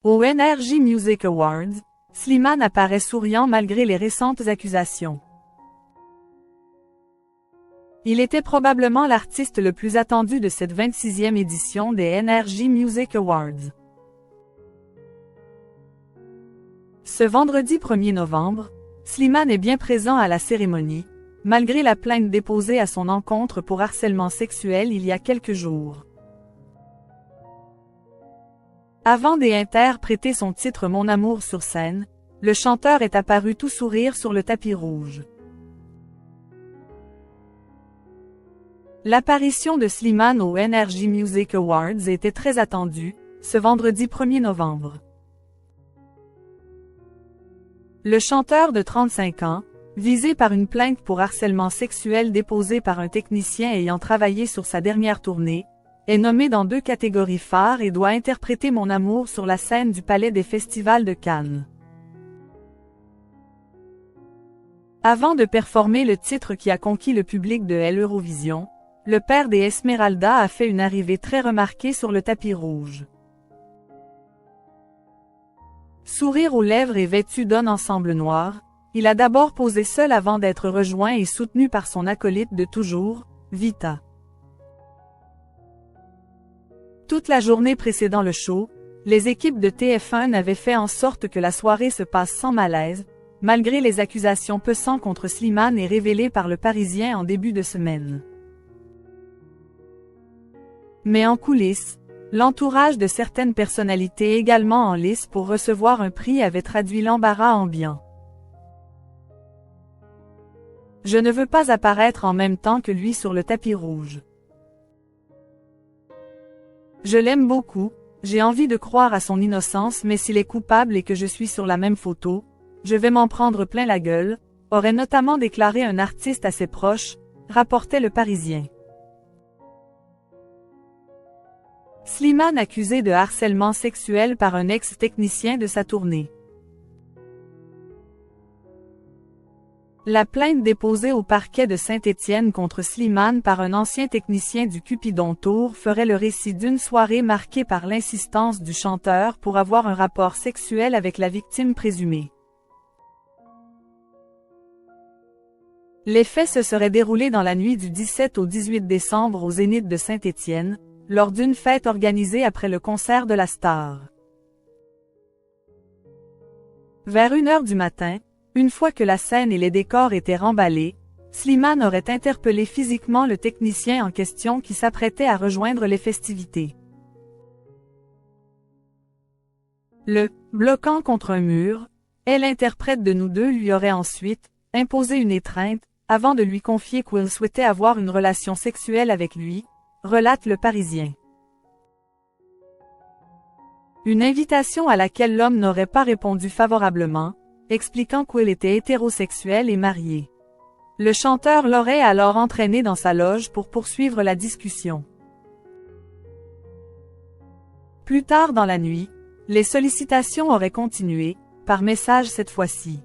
Aux NRJ Music Awards, Slimane apparaît souriant malgré les récentes accusations. Il était probablement l'artiste le plus attendu de cette 26e édition des NRJ Music Awards. Ce vendredi 1er novembre, Slimane est bien présent à la cérémonie, malgré la plainte déposée à son encontre pour harcèlement sexuel il y a quelques jours. Avant d'interpréter son titre Mon amour sur scène, le chanteur est apparu tout sourire sur le tapis rouge. L'apparition de Slimane aux NRJ Music Awards était très attendue, ce vendredi 1er novembre. Le chanteur de 35 ans, visé par une plainte pour harcèlement sexuel déposée par un technicien ayant travaillé sur sa dernière tournée, est nommé dans 2 catégories phares et doit interpréter Mon amour sur la scène du Palais des Festivals de Cannes. Avant de performer le titre qui a conquis le public de l'Eurovision, le père des Esmeralda a fait une arrivée très remarquée sur le tapis rouge. Sourire aux lèvres et vêtu d'un ensemble noir, il a d'abord posé seul avant d'être rejoint et soutenu par son acolyte de toujours, Vita. Toute la journée précédant le show, les équipes de TF1 avaient fait en sorte que la soirée se passe sans malaise, malgré les accusations pesant contre Slimane et révélées par Le Parisien en début de semaine. Mais en coulisses, l'entourage de certaines personnalités également en lice pour recevoir un prix avait traduit l'embarras ambiant. Je ne veux pas apparaître en même temps que lui sur le tapis rouge. Je l'aime beaucoup, j'ai envie de croire à son innocence mais s'il est coupable et que je suis sur la même photo, je vais m'en prendre plein la gueule, aurait notamment déclaré un artiste à ses proches, rapportait Le Parisien. Slimane accusé de harcèlement sexuel par un ex-technicien de sa tournée. La plainte déposée au parquet de Saint-Étienne contre Slimane par un ancien technicien du Cupidon Tour ferait le récit d'une soirée marquée par l'insistance du chanteur pour avoir un rapport sexuel avec la victime présumée. Les faits se seraient déroulés dans la nuit du 17 au 18 décembre au Zénith de Saint-Étienne, lors d'une fête organisée après le concert de la star. Vers 1h du matin, une fois que la scène et les décors étaient remballés, Slimane aurait interpellé physiquement le technicien en question qui s'apprêtait à rejoindre les festivités. Le bloquant contre un mur, l'interprète de Nous deux lui aurait ensuite imposé une étreinte, avant de lui confier qu'il souhaitait avoir une relation sexuelle avec lui, relate Le Parisien. Une invitation à laquelle l'homme n'aurait pas répondu favorablement, expliquant qu'il était hétérosexuel et marié. Le chanteur l'aurait alors entraîné dans sa loge pour poursuivre la discussion. Plus tard dans la nuit, les sollicitations auraient continué, par message cette fois-ci.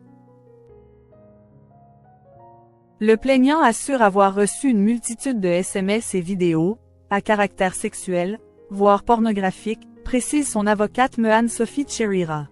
Le plaignant assure avoir reçu une multitude de SMS et vidéos, à caractère sexuel, voire pornographique, précise son avocate Mehan Sophie Cherira.